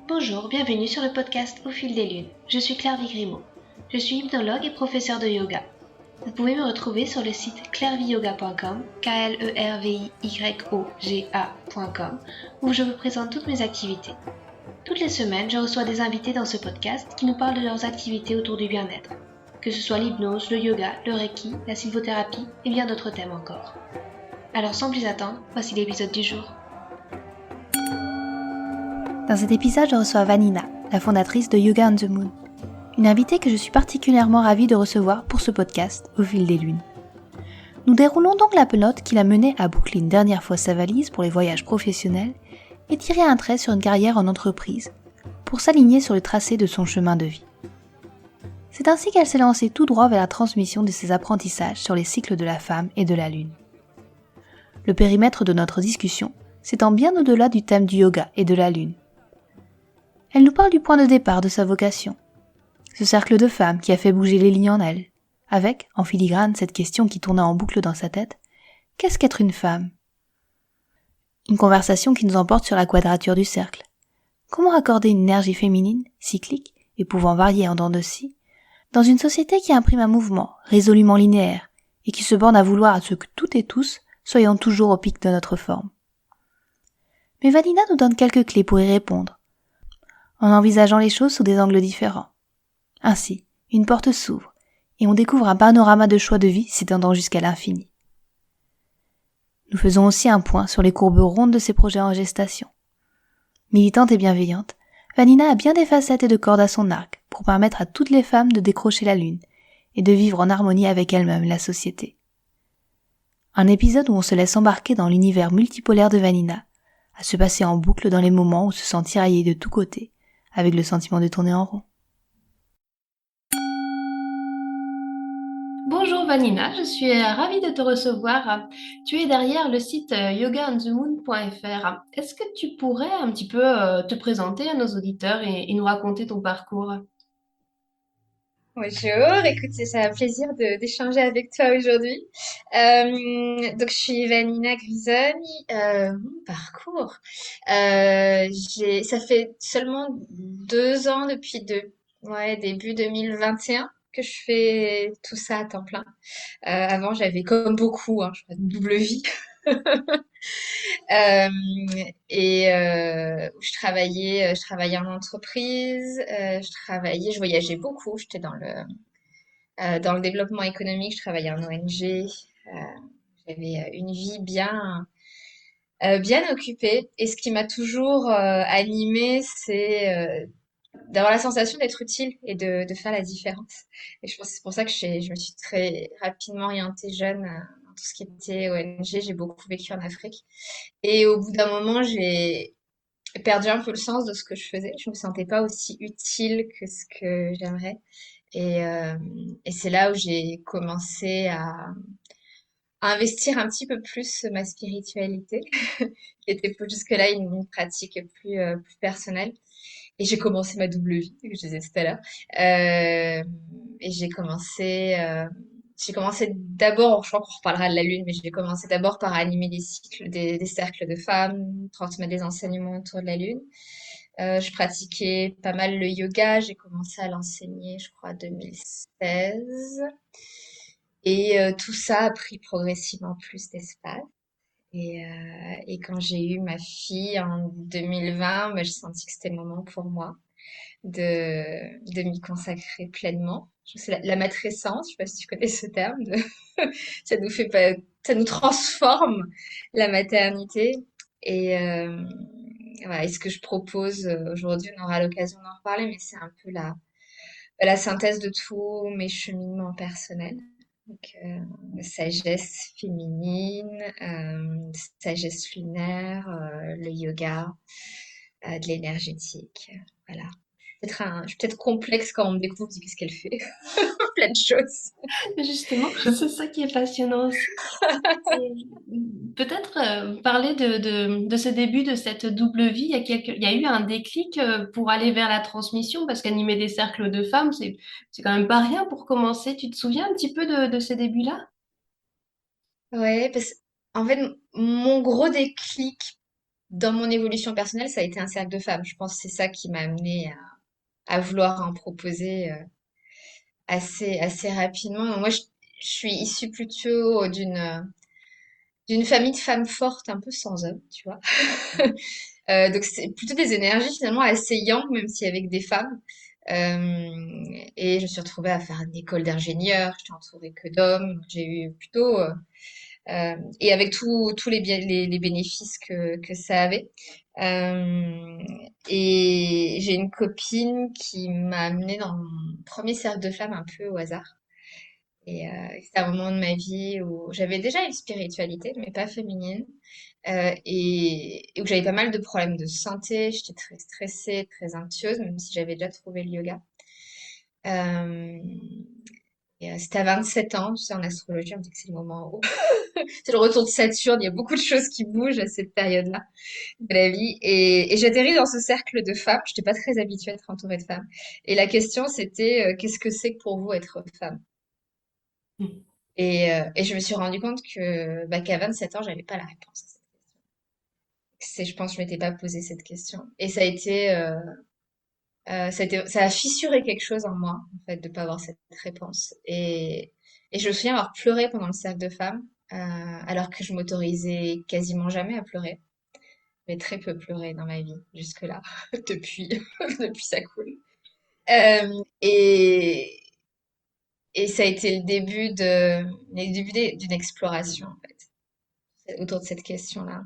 Bonjour, bienvenue sur le podcast Au fil des lunes. Je suis Claire Vigrimaud. Je suis hypnologue et professeure de yoga. Vous pouvez me retrouver sur le site clairviyoga.com, KLERVIYOGA.com, où je vous présente toutes mes activités. Toutes les semaines, je reçois des invités dans ce podcast qui nous parlent de leurs activités autour du bien-être, que ce soit l'hypnose, le yoga, le reiki, la sylvothérapie et bien d'autres thèmes encore. Alors sans plus attendre, voici l'épisode du jour. Dans cet épisode, je reçois Vanina, la fondatrice de Yoga on the Moon, une invitée que je suis particulièrement ravie de recevoir pour ce podcast Au fil des lunes. Nous déroulons donc la pelote qui l'a menée à boucler une dernière fois sa valise pour les voyages professionnels et tirer un trait sur une carrière en entreprise pour s'aligner sur le tracé de son chemin de vie. C'est ainsi qu'elle s'est lancée tout droit vers la transmission de ses apprentissages sur les cycles de la femme et de la lune. Le périmètre de notre discussion s'étend bien au-delà du thème du yoga et de la lune. Elle nous parle du point de départ de sa vocation, ce cercle de femmes qui a fait bouger les lignes en elle, avec, en filigrane, cette question qui tourna en boucle dans sa tête, qu'est-ce qu'être une femme ? Une conversation qui nous emporte sur la quadrature du cercle. Comment accorder une énergie féminine, cyclique et pouvant varier en dents de scie, dans une société qui imprime un mouvement résolument linéaire et qui se borne à vouloir à ce que toutes et tous soyons toujours au pic de notre forme. Mais Vanina nous donne quelques clés pour y répondre, en envisageant les choses sous des angles différents. Ainsi, une porte s'ouvre, et on découvre un panorama de choix de vie s'étendant jusqu'à l'infini. Nous faisons aussi un point sur les courbes rondes de ses projets en gestation. Militante et bienveillante, Vanina a bien des facettes et de cordes à son arc pour permettre à toutes les femmes de décrocher la lune et de vivre en harmonie avec elles-mêmes la société. Un épisode où on se laisse embarquer dans l'univers multipolaire de Vanina, à se passer en boucle dans les moments où se sent tiraillé de tous côtés, avec le sentiment de tourner en rond. Bonjour Vanina, je suis ravie de te recevoir. Tu es derrière le site yogaonthemoon.fr. Est-ce que tu pourrais un petit peu te présenter à nos auditeurs et nous raconter ton parcours? Bonjour, écoute, c'est un plaisir d'échanger avec toi aujourd'hui. Donc, je suis Vanina Grisoni. Mon parcours, ça fait seulement 2 ans début 2021 que je fais tout ça à temps plein. Avant, j'avais comme beaucoup, je crois, une double vie. Euh, où je travaillais en entreprise, je voyageais beaucoup, j'étais dans le développement économique, je travaillais en ONG, j'avais une vie bien occupée. Et ce qui m'a toujours animée, c'est d'avoir la sensation d'être utile et de faire la différence. Et je pense que c'est pour ça que je me suis très rapidement orientée jeune dans tout ce qui était ONG. J'ai beaucoup vécu en Afrique. Et au bout d'un moment, j'ai perdu un peu le sens de ce que je faisais. Je me sentais pas aussi utile que ce que j'aimerais. Et c'est là où j'ai commencé à investir un petit peu plus ma spiritualité, qui était jusque-là une pratique plus personnelle. Et j'ai commencé ma double vie, que je disais tout à l'heure. Et j'ai commencé d'abord, je crois qu'on reparlera de la lune, mais j'ai commencé d'abord par animer des cycles, des cercles de femmes, transmettre des enseignements autour de la lune. Je pratiquais pas mal le yoga. J'ai commencé à l'enseigner, je crois, 2016. Et tout ça a pris progressivement plus d'espace. Et quand j'ai eu ma fille en 2020, j'ai senti que c'était le moment pour moi de m'y consacrer pleinement. C'est la matrescence, je sais pas si tu connais ce terme, ça nous fait pas, ça nous transforme la maternité. Et, voilà, et ce que je propose aujourd'hui, on aura l'occasion d'en reparler, mais c'est un peu la synthèse de tous mes cheminements personnels. Donc, sagesse féminine, sagesse lunaire, le yoga, de l'énergétique. Voilà. Je suis peut-être complexe quand on me découvre, on me dit qu'est-ce qu'elle fait. Plein de choses. Justement, c'est ça qui est passionnant aussi. Et peut-être parler de ce début de cette double vie. Il y a eu un déclic pour aller vers la transmission, parce qu'animer des cercles de femmes, c'est quand même pas rien pour commencer. Tu te souviens un petit peu de ces débuts-là? Ouais, parce en fait, mon gros déclic dans mon évolution personnelle, ça a été un cercle de femmes. Je pense que c'est ça qui m'a amenée à vouloir en proposer assez rapidement. Donc moi, je suis issue plutôt d'une famille de femmes fortes, un peu sans hommes, tu vois. Donc c'est plutôt des énergies finalement assez yang, même si avec des femmes. Et je me suis retrouvée à faire une école d'ingénieur, j'étais entourée que d'hommes. J'ai eu plutôt et avec tous les bénéfices que ça avait. Euh, et j'ai une copine qui m'a amenée dans mon premier cercle de femmes un peu au hasard. Et c'était un moment de ma vie où j'avais déjà une spiritualité, mais pas féminine, et où j'avais pas mal de problèmes de santé. J'étais très stressée, très anxieuse, même si j'avais déjà trouvé le yoga. Euh, C'était à 27 ans, tu sais, en astrologie, on dit que c'est le moment où c'est le retour de Saturne, il y a beaucoup de choses qui bougent à cette période-là de la vie. Et j'atterris dans ce cercle de femmes. Je n'étais pas très habituée à être entourée de femmes. Et la question, c'était qu'est-ce que c'est que pour vous être femme? Et je me suis rendu compte que bah, qu'à 27 ans, j'avais pas la réponse à cette question. Je pense que je m'étais pas posé cette question. Et ça a fissuré quelque chose en moi, en fait, de pas avoir cette réponse. Et je me souviens avoir pleuré pendant le cercle de femmes, alors que je m'autorisais quasiment jamais à pleurer. J'ai très peu pleuré dans ma vie jusque-là, depuis, depuis ça coule. Et, et ça a été le début d'une exploration, en fait, autour de cette question-là.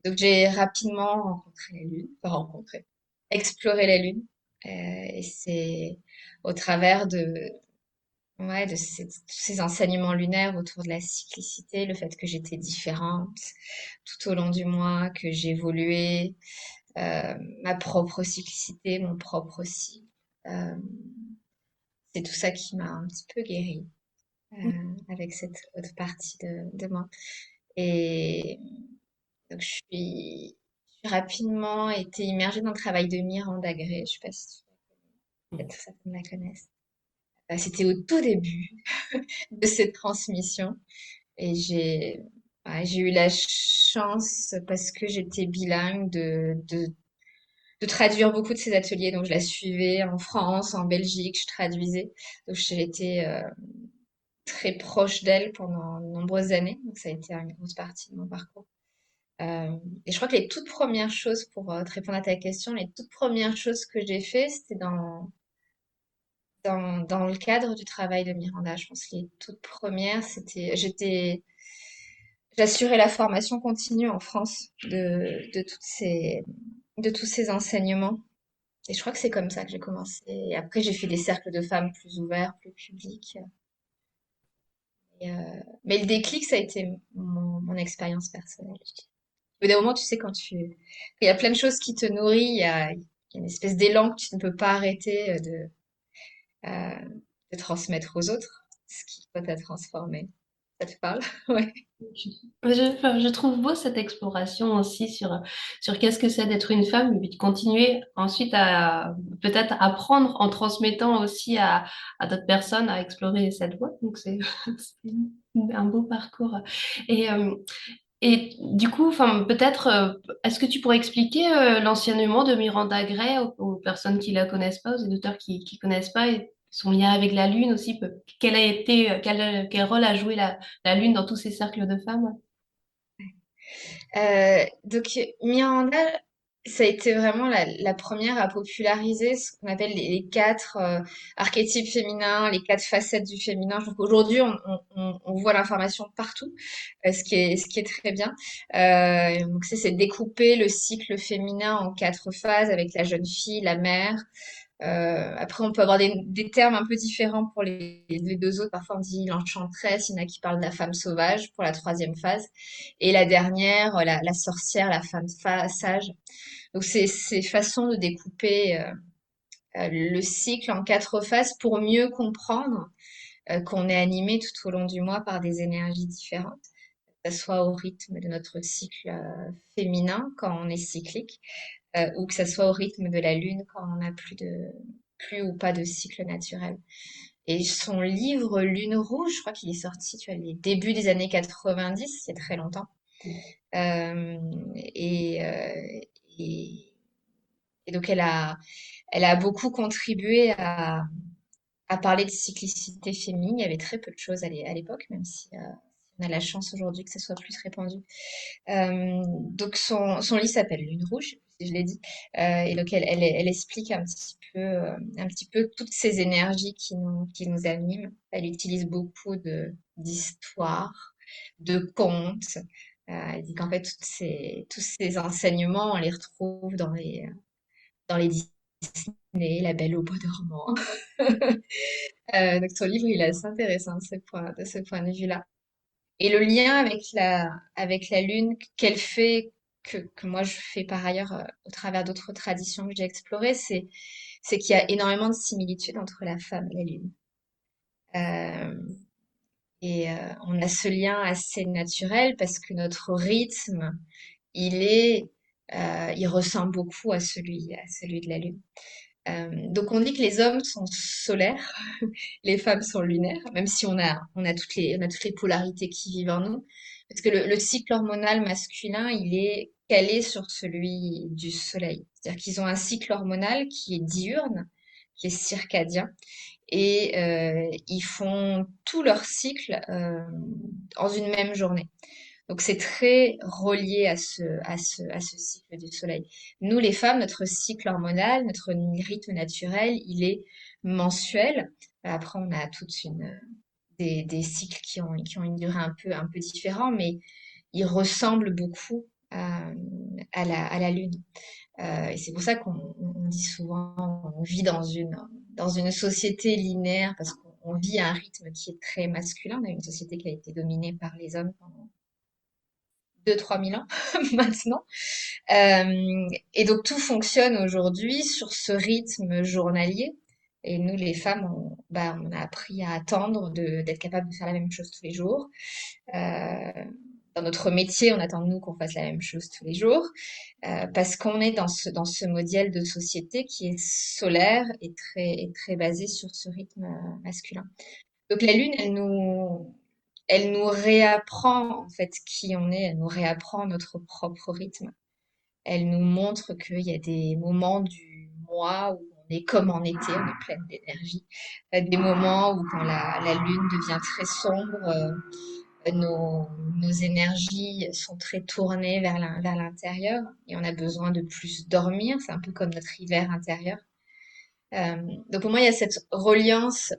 Donc j'ai rapidement rencontré la Lune, enfin rencontré, exploré la Lune. Et c'est au travers de tous ces enseignements lunaires autour de la cyclicité, le fait que j'étais différente tout au long du mois, que j'évoluais, ma propre cyclicité, mon propre cycle. Euh, c'est tout ça qui m'a un petit peu guérie avec cette autre partie de moi. Et donc je suis rapidement été immergée dans le travail de Miranda Gray. Je sais pas si peut-être certains la connaissent. C'était au tout début de cette transmission et j'ai eu la chance parce que j'étais bilingue de traduire beaucoup de ces ateliers. Donc je la suivais en France, en Belgique, je traduisais. Donc j'ai été très proche d'elle pendant de nombreuses années. Donc ça a été une grosse partie de mon parcours. Euh, et je crois que les toutes premières choses, pour te répondre à ta question, les toutes premières choses que j'ai fait, c'était dans le cadre du travail de Miranda. Je pense que les toutes premières, j'assurais la formation continue en France de tous ces enseignements. Et je crois que c'est comme ça que j'ai commencé. Et après, j'ai fait des cercles de femmes plus ouverts, plus publics. Mais le déclic, ça a été mon expérience personnelle. Au bout d'un moment, tu sais, il y a plein de choses qui te nourrissent, il y a une espèce d'élan que tu ne peux pas arrêter euh, de transmettre aux autres, ce qui va t'a transformé. Ça te parle? Ouais. Enfin, je trouve beau cette exploration aussi sur qu'est-ce que c'est d'être une femme, et puis de continuer ensuite à peut-être apprendre en transmettant aussi à d'autres personnes à explorer cette voie. Donc c'est un beau parcours. Et, euh, et du coup, enfin, peut-être, est-ce que tu pourrais expliquer l'enseignement de Miranda Gray aux personnes qui la connaissent pas, aux éditeurs qui connaissent pas, et son lien avec la Lune aussi, quel a été, quel rôle a joué la Lune dans tous ces cercles de femmes? Donc Miranda, ça a été vraiment la première à populariser ce qu'on appelle les quatre archétypes féminins, les quatre facettes du féminin. Donc aujourd'hui, on voit l'information partout, ce qui est très bien. Donc c'est découper le cycle féminin en quatre phases avec la jeune fille, la mère. Après, on peut avoir des termes un peu différents pour les deux autres. Parfois, on dit l'enchanteresse, il y en a qui parlent de la femme sauvage pour la troisième phase. Et la dernière, la sorcière, la femme sage. Donc, c'est ces façons de découper le cycle en quatre phases pour mieux comprendre qu'on est animé tout au long du mois par des énergies différentes, que ce soit au rythme de notre cycle féminin quand on est cyclique, ou que ça soit au rythme de la lune quand on n'a plus ou pas de cycle naturel. Et son livre Lune Rouge, je crois qu'il est sorti, tu vois, les débuts des années 90, il y a très longtemps. Euh, et, euh, et, et donc elle a beaucoup contribué à parler de cyclicité féminine. Il y avait très peu de choses à l'époque, même si on a la chance aujourd'hui que ça soit plus répandu. Donc son livre s'appelle Lune rouge, si je l'ai dit, et donc elle explique un petit peu toutes ces énergies qui nous animent. Elle utilise beaucoup d'histoires, de contes. Elle dit qu'en fait tous ces enseignements, on les retrouve dans les Disney, La Belle au bois dormant. Donc son livre, il est assez intéressant de ce point de vue-là. Et le lien avec la lune qu'elle fait, que moi je fais par ailleurs au travers d'autres traditions que j'ai explorées, c'est qu'il y a énormément de similitudes entre la femme et la lune. Euh, on a ce lien assez naturel parce que notre rythme, il est, il ressemble beaucoup à celui de la lune. Donc on dit que les hommes sont solaires, les femmes sont lunaires, même si on a toutes les polarités qui vivent en nous. Parce que le cycle hormonal masculin, il est calé sur celui du soleil. C'est-à-dire qu'ils ont un cycle hormonal qui est diurne, qui est circadien, et ils font tout leur cycle dans une même journée. Donc c'est très relié à ce cycle du soleil. Nous, les femmes, notre cycle hormonal, notre rythme naturel, il est mensuel. Après, on a des cycles qui ont une durée un peu différente, mais ils ressemblent beaucoup à la Lune. Et c'est pour ça qu'on dit souvent, on vit dans une société linéaire parce qu'on vit à un rythme qui est très masculin. On a une société qui a été dominée par les hommes pendant 2 3 000 ans maintenant. Et donc tout fonctionne aujourd'hui sur ce rythme journalier. Et nous, les femmes, on a appris à attendre d'être capable de faire la même chose tous les jours. Euh, dans notre métier, on attend de nous qu'on fasse la même chose tous les jours, parce qu'on est dans ce modèle de société qui est solaire et très basé sur ce rythme masculin. Donc la Lune, elle nous réapprend en fait qui on est, elle nous réapprend notre propre rythme. Elle nous montre qu'il y a des moments du mois où on est comme en été, on est pleine d'énergie. Des moments où quand la lune devient très sombre, nos énergies sont très tournées vers l'intérieur et on a besoin de plus dormir. C'est un peu comme notre hiver intérieur. Euh, donc pour moi, il y a cette reliance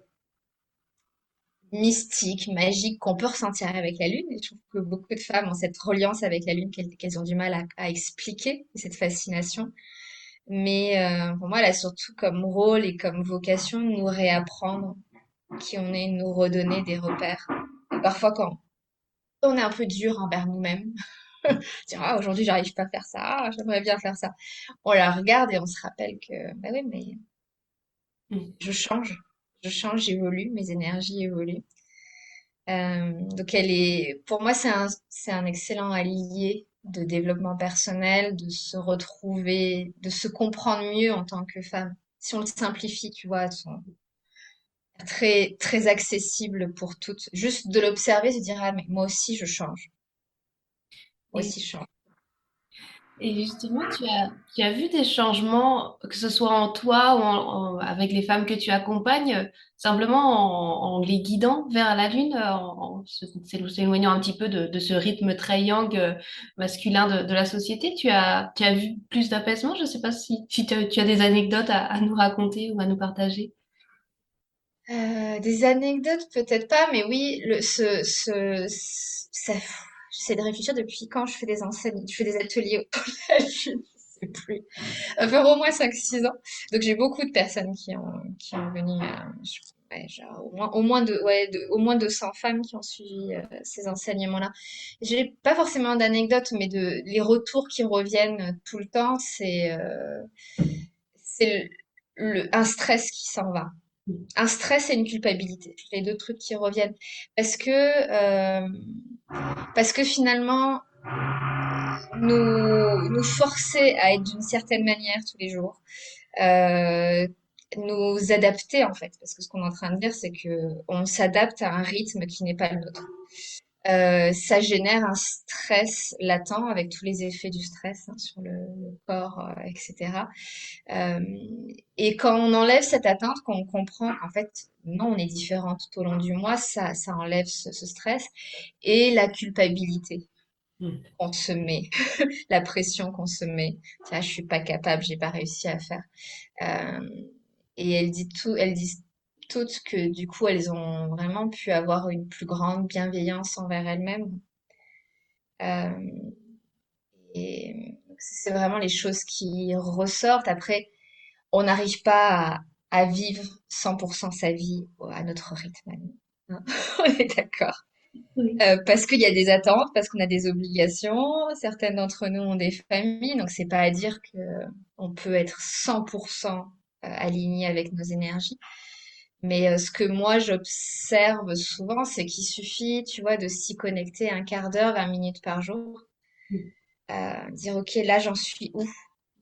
mystique, magique qu'on peut ressentir avec la lune. Et je trouve que beaucoup de femmes ont cette reliance avec la lune qu'elles ont du mal à expliquer, cette fascination. Mais pour moi, elle a surtout comme rôle et comme vocation de nous réapprendre qui on est, nous redonner des repères. Et parfois, quand on est un peu dur envers nous-mêmes, dire ah, aujourd'hui, j'arrive pas à faire ça, ah, j'aimerais bien faire ça. On la regarde et on se rappelle que, bah oui, mais Mm. je change, j'évolue, mes énergies évoluent. Donc elle est, pour moi, c'est un excellent allié de développement personnel, de se retrouver, de se comprendre mieux en tant que femme. Si on le simplifie, tu vois, elles sont très, très accessibles pour toutes. Juste de l'observer, se dire, ah, mais moi aussi, je change. Moi Et aussi, je change. Et justement, tu as vu des changements, que ce soit en toi ou avec les femmes que tu accompagnes, simplement en les guidant vers la lune, s'éloignant un petit peu de ce rythme très yang masculin de la société. Tu as vu plus d'apaisement? Je ne sais pas si tu as des anecdotes à nous raconter ou à nous partager. Des anecdotes, peut-être pas, mais oui, j'essaie de réfléchir depuis quand je fais des ateliers au collège, je sais plus. Ça fait au moins 5 6 ans. Donc j'ai beaucoup de personnes qui ont venu, ouais, genre, au moins 200 femmes qui ont suivi ces enseignements-là. J'ai pas forcément d'anecdotes, mais les retours qui reviennent tout le temps, c'est un stress qui s'en va. Un stress et une culpabilité, les deux trucs qui reviennent. Parce que, parce que finalement, nous forcer à être d'une certaine manière tous les jours, euh, nous adapter en fait. Parce que ce qu'on est en train de dire, c'est que on s'adapte à un rythme qui n'est pas le nôtre. Ça génère un stress latent avec tous les effets du stress, hein, sur le corps, etc. Euh, et quand on enlève cette atteinte, quand on comprend qu'en fait, non, on est différent tout au long du mois, ça enlève ce stress et la culpabilité Mm. qu'on se met, la pression qu'on se met. Tiens, je suis pas capable, j'ai pas réussi à faire. Euh, et elles disent toutes que du coup, elles ont vraiment pu avoir une plus grande bienveillance envers elles-mêmes. Euh, et c'est vraiment les choses qui ressortent. Après, on n'arrive pas à vivre 100% sa vie à notre rythme, à nous, hein. On est d'accord. Oui. Parce qu'il y a des attentes, parce qu'on a des obligations. Certaines d'entre nous ont des familles, donc c'est pas à dire que on peut être 100% aligné avec nos énergies. Mais ce que moi j'observe souvent, c'est qu'il suffit, tu vois, de s'y connecter un quart d'heure, 20 minutes par jour, dire ok, là j'en suis où,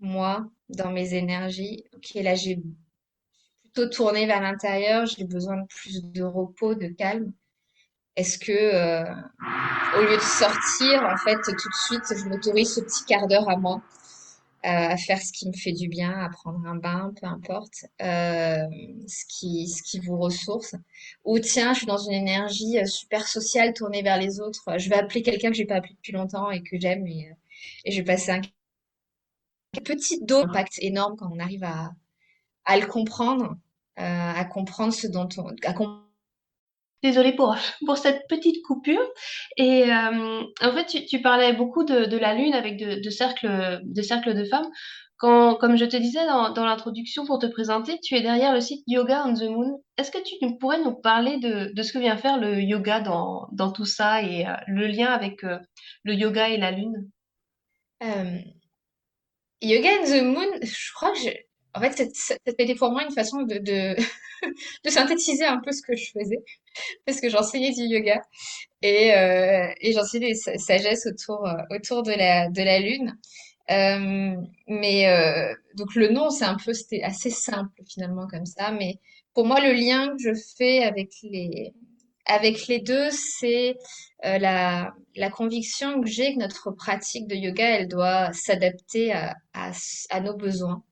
moi, dans mes énergies. Ok, là j'ai plutôt tourné vers l'intérieur, j'ai besoin de plus de repos, de calme. Est-ce que au lieu de sortir, en fait, tout de suite, je m'autorise ce petit quart d'heure à moi, à faire ce qui me fait du bien, à prendre un bain, peu importe, ce qui vous ressource. Ou tiens, je suis dans une énergie super sociale, tournée vers les autres. Je vais appeler quelqu'un que j'ai pas appelé depuis longtemps et que j'aime et je vais passer un petit dose d'impact énorme quand on arrive à le comprendre, à comprendre ce dont on, à Désolée pour cette petite coupure. Et en fait, tu parlais beaucoup de la Lune avec de cercles de femmes. Comme je te disais dans l'introduction pour te présenter, tu es derrière le site Yoga on the Moon. Est-ce que pourrais nous parler de ce que vient faire le yoga dans tout ça et le lien avec le yoga et la Lune? euh, Yoga and the Moon, je crois que en fait, c'était pour moi une façon de synthétiser un peu ce que je faisais, parce que j'enseignais du yoga et j'enseignais des sagesses autour de la Lune. Donc le nom, c'était assez simple finalement comme ça, mais pour moi, le lien que je fais avec les deux, c'est la conviction que j'ai que notre pratique de yoga, elle doit s'adapter à nos besoins,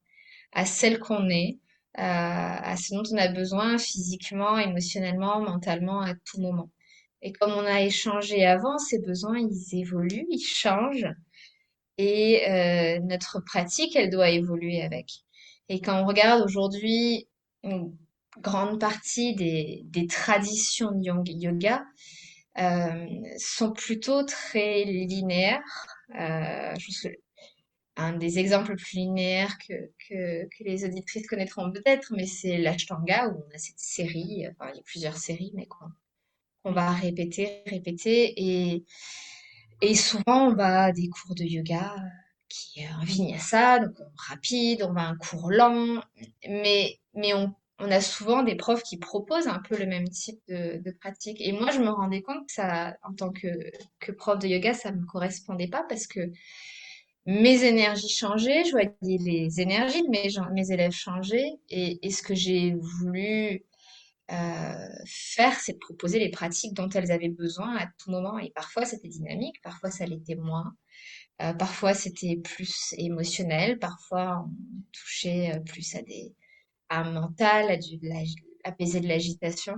à celle qu'on est, à ce dont on a besoin physiquement, émotionnellement, mentalement, à tout moment. Et comme on a échangé avant, ces besoins, ils évoluent, ils changent, et notre pratique, elle doit évoluer avec. Et quand on regarde aujourd'hui une grande partie des traditions de yoga, sont plutôt très linéaires. Je pense que un des exemples les plus linéaires que les auditrices connaîtront peut-être, mais c'est l'Ashtanga, où on a cette série, enfin, il y a plusieurs séries, mais qu'on va répéter, répéter. Et souvent, on va à des cours de yoga qui est un vinyasa, donc rapide, on va à un cours lent, mais on a souvent des profs qui proposent un peu le même type de pratique. Et moi, je me rendais compte que ça, en tant que prof de yoga, ça me correspondait pas parce que mes énergies changeaient, je voyais les énergies de mes élèves changer, et ce que j'ai voulu faire, c'est de proposer les pratiques dont elles avaient besoin à tout moment. Et parfois, c'était dynamique, parfois, ça l'était moins. Parfois, c'était plus émotionnel, parfois, on touchait plus à un mental, apaiser de l'agitation.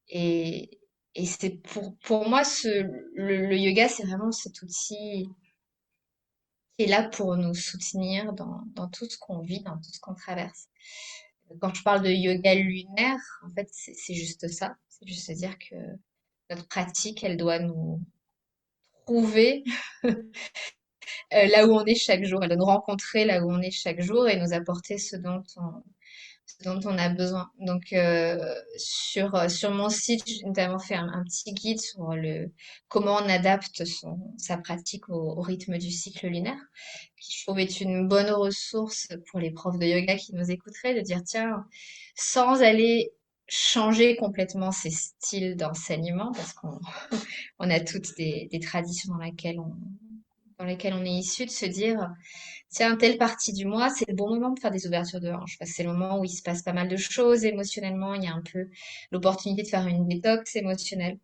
Et, et c'est pour moi, le yoga, c'est vraiment cet outil qui est là pour nous soutenir dans tout ce qu'on vit, dans tout ce qu'on traverse. Quand je parle de yoga lunaire, en fait, c'est juste ça. C'est juste se dire que notre pratique, elle doit nous trouver là où on est chaque jour. Elle doit nous rencontrer là où on est chaque jour et nous apporter ce dont on a besoin. Donc, sur mon site, j'ai notamment fait un petit guide sur comment on adapte sa pratique au rythme du cycle lunaire, qui je trouve est une bonne ressource pour les profs de yoga qui nous écouteraient, de dire, tiens, sans aller changer complètement ses styles d'enseignement, parce qu'on on a toutes des traditions dans lesquelles on est issu, de se dire, tiens, telle partie du mois, c'est le bon moment de faire des ouvertures de hanche, parce que c'est le moment où il se passe pas mal de choses émotionnellement, il y a un peu l'opportunité de faire une détox émotionnelle.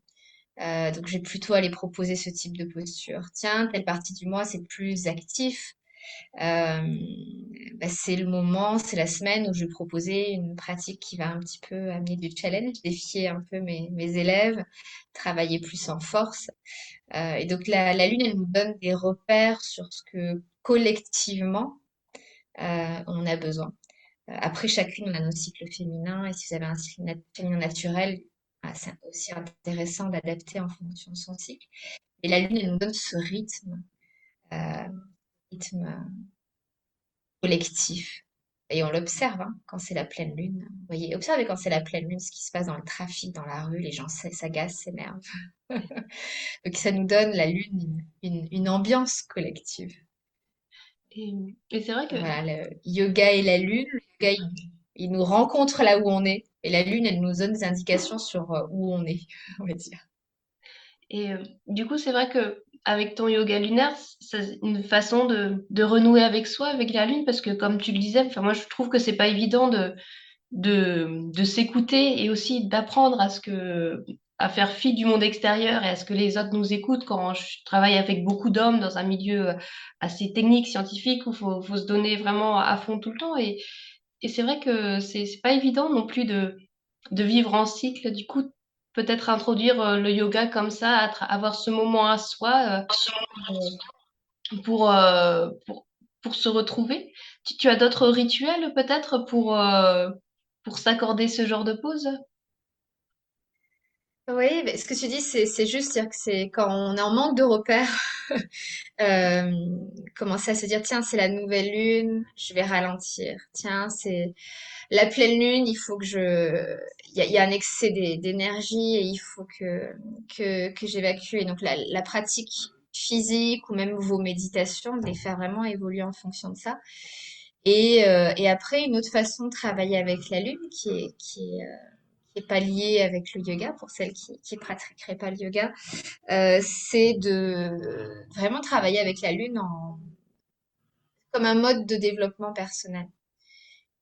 Donc, je vais plutôt aller proposer ce type de posture. Tiens, telle partie du mois, c'est plus actif. Euh, c'est le moment, c'est la semaine où je vais proposer une pratique qui va un petit peu amener du challenge, défier un peu mes élèves, travailler plus en force. Et donc la Lune, elle nous donne des repères sur ce que collectivement on a besoin. Après, chacune, on a nos cycles féminins, et si vous avez un cycle féminin naturel, c'est aussi intéressant d'adapter en fonction de son cycle. Et la Lune, elle nous donne ce euh, rythme collectif. Et on l'observe hein, quand c'est la pleine lune. Vous voyez, observez quand c'est la pleine lune ce qui se passe dans le trafic, dans la rue, les gens s'agacent, s'énervent. Donc ça nous donne la lune une ambiance collective. Et, et c'est vrai que Voilà, le yoga et la lune, le yoga il nous rencontre là où on est, et la lune elle nous donne des indications sur où on est, on va dire. Et du coup, c'est vrai que avec ton yoga lunaire, c'est une façon de renouer avec soi, avec la lune, parce que comme tu le disais, enfin moi je trouve que c'est pas évident de s'écouter et aussi d'apprendre à faire fi du monde extérieur et à ce que les autres nous écoutent quand je travaille avec beaucoup d'hommes dans un milieu assez technique, scientifique, où faut se donner vraiment à fond tout le temps. Et c'est vrai que c'est pas évident non plus de vivre en cycle. Du coup, peut-être introduire le yoga comme ça, avoir ce moment à soi pour, euh, pour, pour se retrouver. Tu as d'autres rituels peut-être pour s'accorder ce genre de pause? Oui, mais ce que tu dis, c'est juste, c'est-à-dire que c'est quand on est en manque de repères, euh, commencer à se dire, tiens, c'est la nouvelle lune, je vais ralentir. Tiens, c'est la pleine lune, il faut que il y a un excès d'énergie et il faut que j'évacue. Et donc, la pratique physique ou même vos méditations, de les faire vraiment évoluer en fonction de ça. Et après, une autre façon de travailler avec la lune qui est pas liée avec le yoga, pour celles qui pratiqueraient pas le yoga, c'est de vraiment travailler avec la lune comme un mode de développement personnel.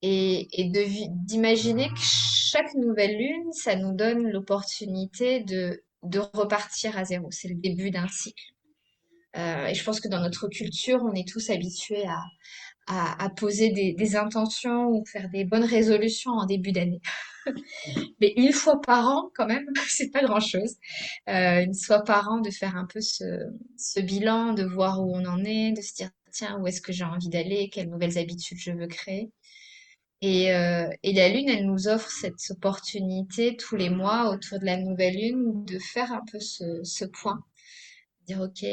D'imaginer que chaque nouvelle lune, ça nous donne l'opportunité de repartir à zéro. C'est le début d'un cycle. Et je pense que dans notre culture, on est tous habitués à poser des intentions ou faire des bonnes résolutions en début d'année. Mais une fois par an, quand même, c'est pas grand-chose. Une fois par an, de faire un peu ce bilan, de voir où on en est, de se dire, tiens, où est-ce que j'ai envie d'aller, quelles nouvelles habitudes je veux créer. Et la Lune, elle nous offre cette opportunité tous les mois autour de la nouvelle Lune de faire un peu ce point, dire, OK,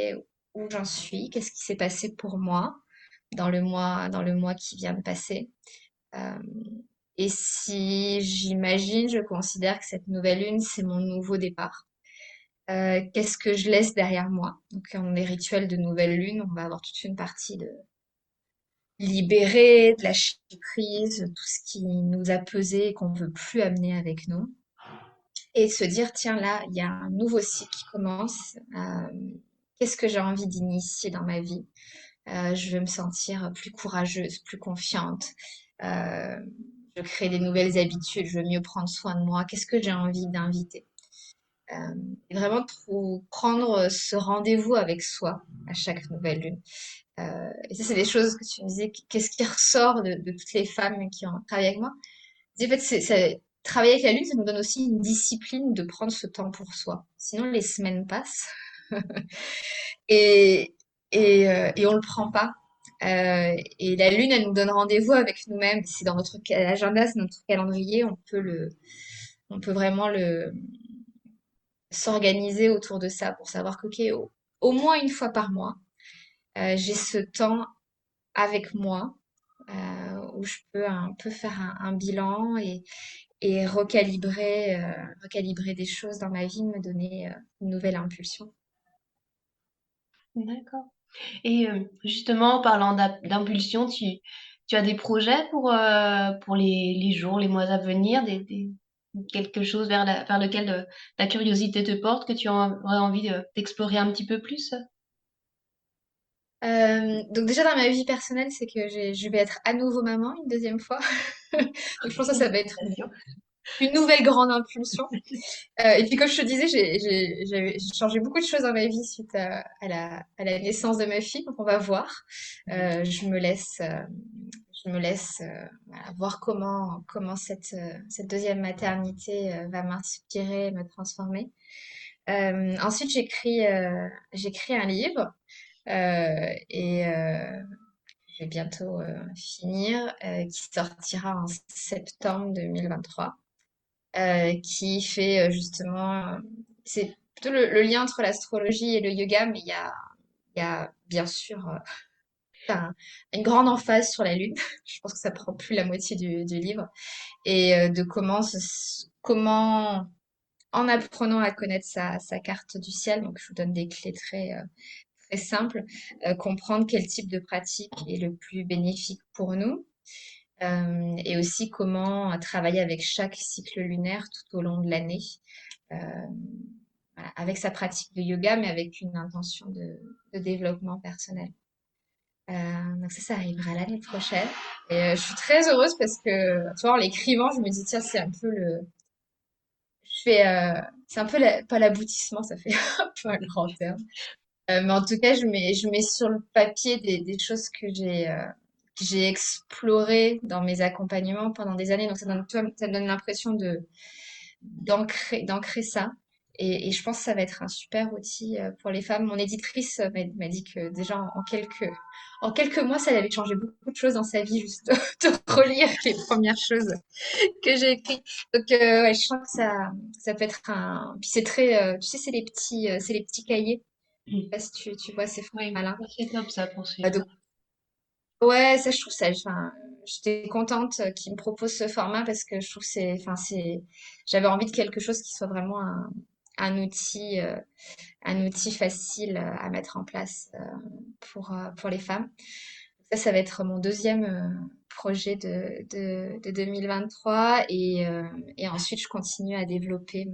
où j'en suis, qu'est-ce qui s'est passé pour moi dans le mois qui vient de passer. Euh, et si j'imagine, je considère que cette nouvelle Lune, c'est mon nouveau départ. Qu'est-ce que je laisse derrière moi? Donc, dans les rituels de nouvelle Lune, on va avoir toute une partie de libérer, de lâcher prise, tout ce qui nous a pesé et qu'on veut plus amener avec nous. Et de se dire, tiens, là, il y a un nouveau cycle qui commence. Qu'est-ce que j'ai envie d'initier dans ma vie? Je veux me sentir plus courageuse, plus confiante. Euh, je crée des nouvelles habitudes, je veux mieux prendre soin de moi. Qu'est-ce que j'ai envie d'inviter? Euh, et vraiment prendre ce rendez-vous avec soi à chaque nouvelle lune. Et ça, c'est des choses que tu me disais, qu'est-ce qui ressort de toutes les femmes qui ont travaillé avec moi? En fait, travailler avec la lune, ça nous donne aussi une discipline de prendre ce temps pour soi. Sinon, les semaines passent et, et on le prend pas. Et la lune, elle nous donne rendez-vous avec nous-mêmes. C'est dans notre agenda, c'est notre calendrier. On peut vraiment s'organiser autour de ça pour savoir qu'ok, au moins une fois par mois, j'ai ce temps avec moi où je peux un peu faire un bilan et recalibrer des choses dans ma vie, me donner une nouvelle impulsion. D'accord. Et justement, en parlant d'impulsion, tu as des projets pour les jours, les mois à venir, quelque chose vers lequel ta curiosité te porte, que tu aurais envie d'explorer un petit peu plus? Donc déjà dans ma vie personnelle, c'est que je vais être à nouveau maman une deuxième fois. Donc je pense que ça va être Félicitations. une nouvelle grande impulsion. Et puis, comme je te disais, j'ai changé beaucoup de choses dans ma vie suite à la naissance de ma fille. Donc, on va voir. Je me laisse, voilà, voir comment cette deuxième maternité va m'inspirer, me transformer. Ensuite, j'écris un livre et je vais bientôt finir, qui sortira en septembre 2023, qui fait justement, c'est plutôt le lien entre l'astrologie et le yoga, mais il y a bien sûr un- une grande emphase sur la lune. Je pense que ça prend plus la moitié du livre. Et de comment, en apprenant à connaître sa carte du ciel, donc je vous donne des clés très simples, comprendre quel type de pratique est le plus bénéfique pour nous. Et aussi comment travailler avec chaque cycle lunaire tout au long de l'année, euh, voilà, avec sa pratique de yoga, mais avec une intention de développement personnel. Donc ça arrivera l'année prochaine. Et je suis très heureuse parce que, tu vois, en l'écrivant, je me dis, tiens, c'est un peu c'est un peu pas l'aboutissement, ça fait un peu un grand terme. Mais en tout cas, je mets sur le papier des choses que j'ai explorées dans mes accompagnements pendant des années. Donc ça me donne l'impression d'ancrer ça. Et je pense que ça va être un super outil pour les femmes. Mon éditrice m'a dit que déjà en quelques mois, ça avait changé beaucoup de choses dans sa vie, juste de relire les premières choses que j'ai écrites. Donc ouais, je sens que ça peut être un. Puis c'est très, tu sais, c'est les petits cahiers. Je sais pas si tu vois ces Oui, formats-là. c'est top ça pour Donc suivre. ouais, ça je trouve ça. Enfin, j'étais contente qu'ils me proposent ce format parce que je trouve que j'avais envie de quelque chose qui soit vraiment un outil facile à mettre en place pour les femmes. Ça va être mon deuxième projet de 2023 et ensuite je continue à développer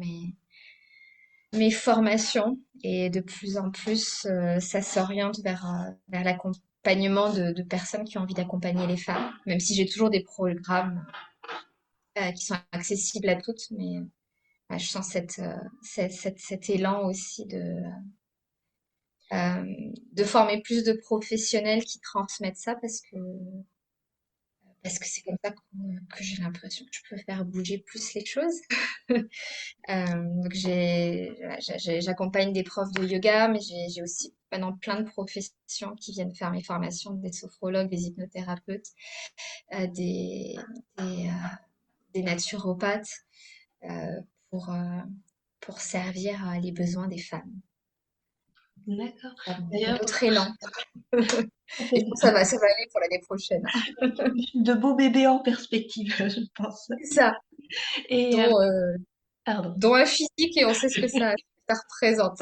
mes formations et de plus en plus ça s'oriente vers l'accompagnement de personnes qui ont envie d'accompagner les femmes, même si j'ai toujours des programmes qui sont accessibles à toutes, mais je sens cet élan aussi de former plus de professionnels qui transmettent ça parce que c'est comme ça que j'ai l'impression que je peux faire bouger plus les choses. Donc voilà, j'accompagne des profs de yoga, mais j'ai aussi maintenant plein de professions qui viennent faire mes formations, des sophrologues, des hypnothérapeutes, des, des, euh, des naturopathes euh, pour, euh, pour servir les besoins des femmes. D'accord. Un D'ailleurs, autre élan. ça Et fait je pense que ça va aller pour l'année prochaine. de beaux bébés en perspective, je pense. C'est ça, Et dont, pardon. dont un physique et on sait ce que ça représente.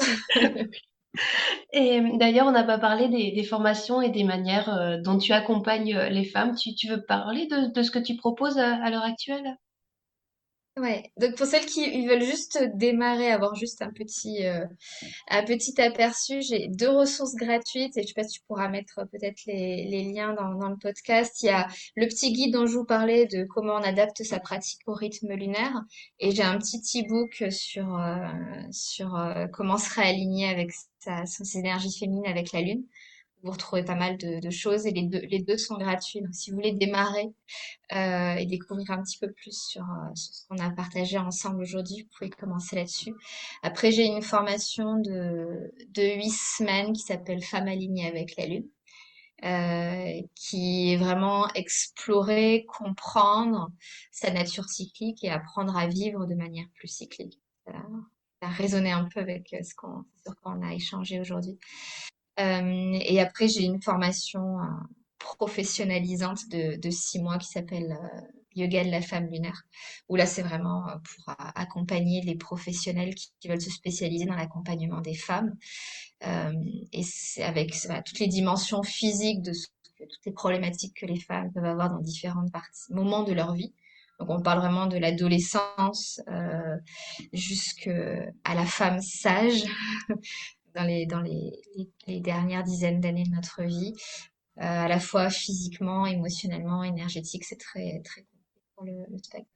Et d'ailleurs, on n'a pas parlé des formations et des manières dont tu accompagnes les femmes. Tu veux parler de ce que tu proposes à l'heure actuelle? Ouais. Donc pour celles qui ils veulent juste démarrer, avoir juste un petit aperçu, j'ai deux ressources gratuites et je sais pas si tu pourras mettre peut-être les liens dans le podcast. Il y a le petit guide dont je vous parlais de comment on adapte sa pratique au rythme lunaire et j'ai un petit e-book sur comment se réaligner avec ses énergies féminines avec la lune. Vous retrouvez pas mal de choses et les deux sont gratuits. Donc si vous voulez démarrer et découvrir un petit peu plus sur ce qu'on a partagé ensemble aujourd'hui, vous pouvez commencer là-dessus. Après, j'ai une formation de 8 semaines qui s'appelle Femmes alignées avec la Lune, qui est vraiment explorer, comprendre sa nature cyclique et apprendre à vivre de manière plus cyclique. Ça a résonné un peu avec sur quoi on a échangé aujourd'hui. Et après, j'ai une formation professionnalisante de 6 mois qui s'appelle Yoga de la femme lunaire, où là, c'est vraiment pour accompagner les professionnels qui veulent se spécialiser dans l'accompagnement des femmes. Euh, et c'est avec voilà, toutes les dimensions physiques toutes les problématiques que les femmes peuvent avoir dans différents moments de leur vie. Donc, on parle vraiment de l'adolescence jusqu'à la femme sage dans les dernières dizaines d'années de notre vie, à la fois physiquement, émotionnellement, énergétique, c'est très, très compliqué pour le spectre.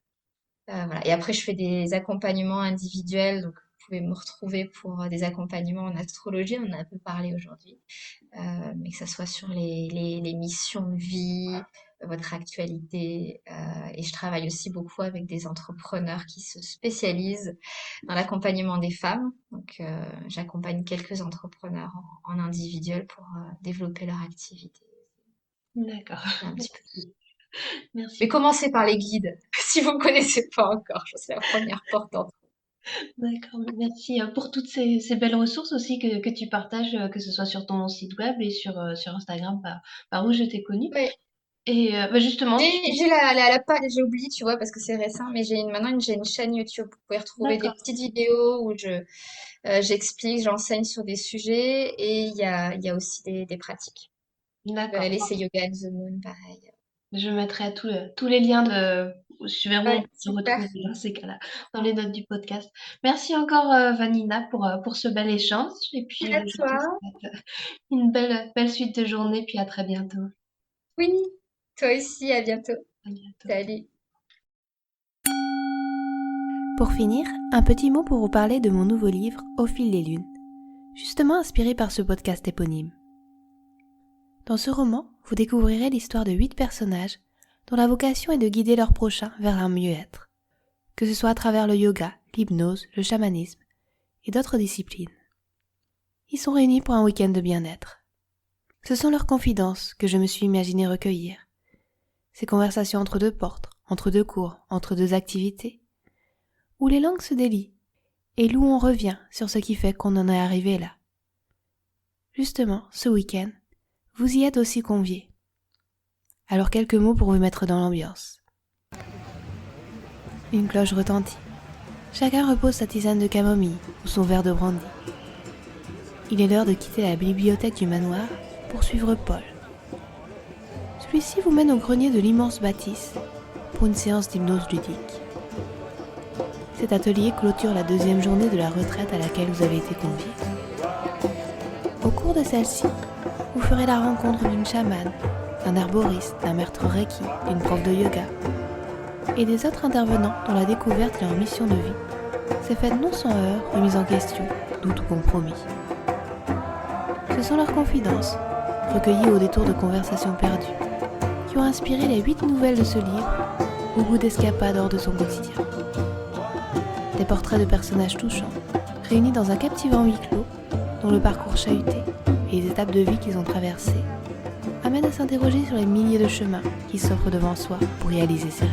Voilà. Et après, je fais des accompagnements individuels, donc vous pouvez me retrouver pour des accompagnements en astrologie, on en a un peu parlé aujourd'hui, mais que ça soit sur les missions de vie, votre actualité. Et je travaille aussi beaucoup avec des entrepreneurs qui se spécialisent dans l'accompagnement des femmes. Donc, j'accompagne quelques entrepreneurs en individuel pour développer leur activité. D'accord. C'est un petit peu. Merci. Merci Mais beaucoup. commencez par les guides, si vous ne connaissez pas encore. Je pense que c'est la première porte d'entrée. D'accord. Merci pour toutes ces belles ressources aussi que tu partages, que ce soit sur ton site web et sur Instagram par où je t'ai connue. Ouais. Et justement, J'ai la page, j'ai oublié, tu vois, parce que c'est récent, mais maintenant j'ai une chaîne YouTube. Vous pouvez retrouver des d'accord, petites vidéos où j'explique, j'enseigne sur des sujets et il y a aussi des pratiques. Vous pouvez d'accord. aller, c'est Yoga and the Moon, pareil. Je mettrai tous les liens vers où on Ouais, peut se super. retrouver dans ces cas-là, dans les notes du podcast. Merci encore, Vanina, pour ce bel échange. Et puis, Et à je te toi. souhaite une belle suite de journée, puis à très bientôt. Oui, toi aussi, à bientôt. À bientôt. Salut. Pour finir, un petit mot pour vous parler de mon nouveau livre Au fil des lunes, justement inspiré par ce podcast éponyme. Dans ce roman, vous découvrirez l'histoire de 8 personnages dont la vocation est de guider leurs prochains vers un mieux-être, que ce soit à travers le yoga, l'hypnose, le chamanisme et d'autres disciplines. Ils sont réunis pour un week-end de bien-être. Ce sont leurs confidences que je me suis imaginé recueillir, ces conversations entre deux portes, entre deux cours, entre deux activités, où les langues se délient et où on revient sur ce qui fait qu'on en est arrivé là. Justement, ce week-end, vous y êtes aussi conviés. Alors quelques mots pour vous mettre dans l'ambiance. Une cloche retentit. Chacun repose sa tisane de camomille ou son verre de brandy. Il est l'heure de quitter la bibliothèque du manoir pour suivre Paul. Celui-ci vous mène au grenier de l'immense bâtisse pour une séance d'hypnose ludique. Cet atelier clôture la 2e journée de la retraite à laquelle vous avez été conviés. Au cours de celle-ci, vous ferez la rencontre d'une chamane, d'un herboriste, d'un maître reiki, d'une prof de yoga et des autres intervenants dont la découverte et leur mission de vie s'est faite non sans heurts, remise en question, doute ou compromis. Ce sont leurs confidences, recueillies au détour de conversations perdues, qui ont inspiré les 8 nouvelles de ce livre, au goût d'escapade hors de son quotidien. Des portraits de personnages touchants, réunis dans un captivant huis clos, dont le parcours chahuté et les étapes de vie qu'ils ont traversées amènent à s'interroger sur les milliers de chemins qui s'offrent devant soi pour réaliser ses rêves.